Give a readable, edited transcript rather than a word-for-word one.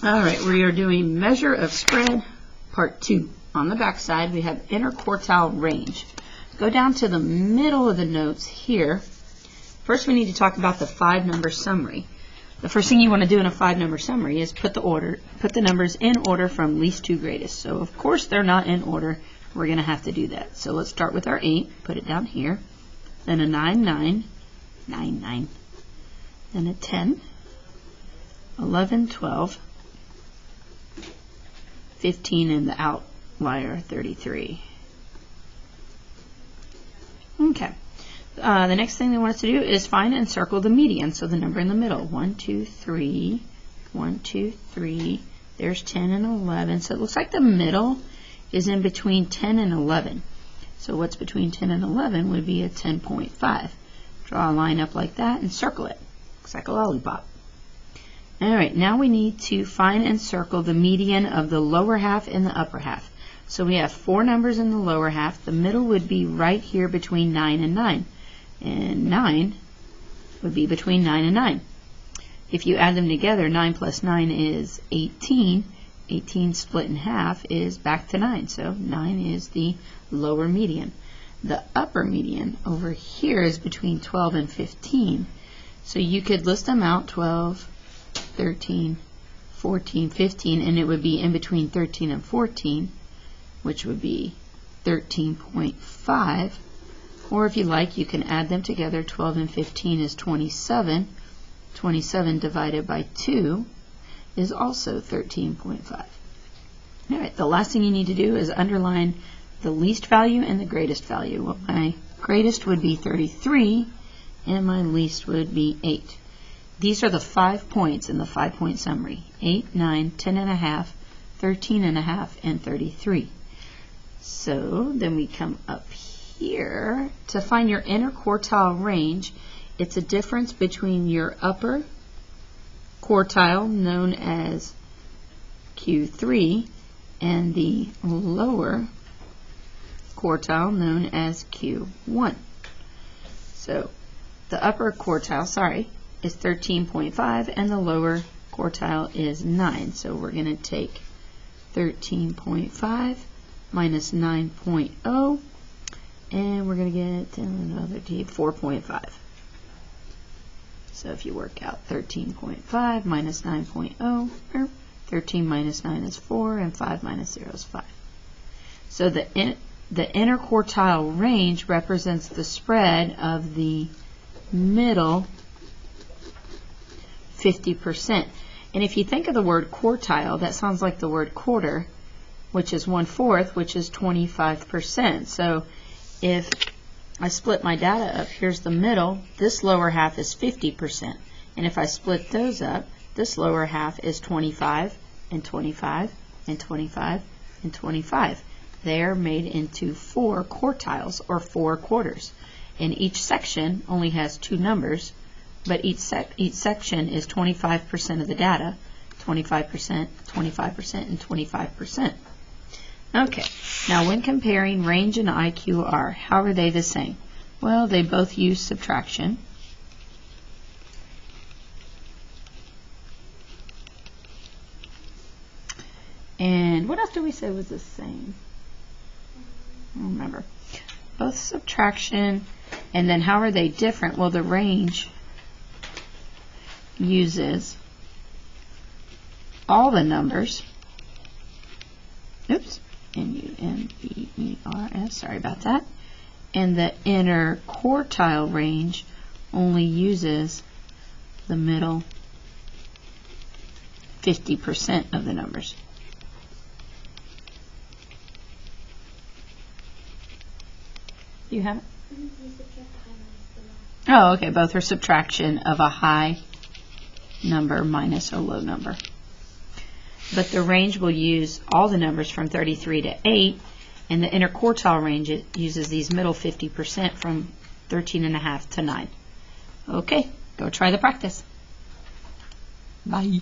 All right, we are doing measure of spread, part 2. On the back side, we have interquartile range. Go down to the middle of the notes here. First, we need to talk about the 5-number summary. The first thing you want to do in a 5-number summary is put the numbers in order from least to greatest. So, of course, they're not in order. We're going to have to do that. So let's start with our 8, put it down here. Then a 9, 9, 9, 9. Then a 10, 11, 12, 15, and the outlier 33. Okay. The next thing they want us to do is find and circle the median, so the number in the middle. 1, 2, 3, 1, 2, 3. There's 10 and 11. So it looks like the middle is in between 10 and 11. So what's between 10 and 11 would be a 10.5. Draw a line up like that and circle it. Looks like a lollipop. Alright, now we need to find and circle the median of the lower half and the upper half. So we have 4 numbers in the lower half. The middle would be right here between 9 and 9. And 9 would be between 9 and 9. If you add them together, 9 plus 9 is 18. 18 split in half is back to 9. So 9 is the lower median. The upper median over here is between 12 and 15. So you could list them out, 12, 13, 14, 15, and it would be in between 13 and 14, which would be 13.5. Or if you like, you can add them together. 12 and 15 is 27. 27 divided by 2 is also 13.5. All right, the last thing you need to do is underline the least value and the greatest value. Well, my greatest would be 33, and my least would be 8. These are the 5 points in the 5-point summary. 8, 9, 10 and a half, 13 and a half, and 33. So then we come up here to find your interquartile range. It's a difference between your upper quartile, known as Q3, and the lower quartile, known as Q1. So the upper quartile, is 13.5, and the lower quartile is 9. So we're going to take 13.5 minus 9.0, and we're going to get another 4.5. So if you work out 13.5 minus 9.0, 13 minus 9 is 4, and 5 minus 0 is 5. So the interquartile range represents the spread of the middle 50%. And if you think of the word quartile, that sounds like the word quarter, which is 1/4, which is 25%. So if I split my data up, here's the middle, this lower half is 50%. And if I split those up, this lower half is 25 and 25 and 25 and 25. They're made into 4 quartiles, or 4 quarters. And each section only has 2 numbers, but each section is 25% of the data, 25%, 25%, and 25%. Okay, now when comparing range and IQR, how are they the same? Well, they both use subtraction. And what else did we say was the same? I don't remember. Both subtraction, and then how are they different? Well, the range uses all the numbers. Oops. N-U-M-B-E-R-S, sorry about that. And the interquartile range only uses the middle 50% of the numbers. Do you have it? Oh, okay. Both are subtraction of a high number minus a low number. But the range will use all the numbers from 33 to 8, and the interquartile range uses these middle 50% from 13.5 to 9. Okay, go try the practice. Bye.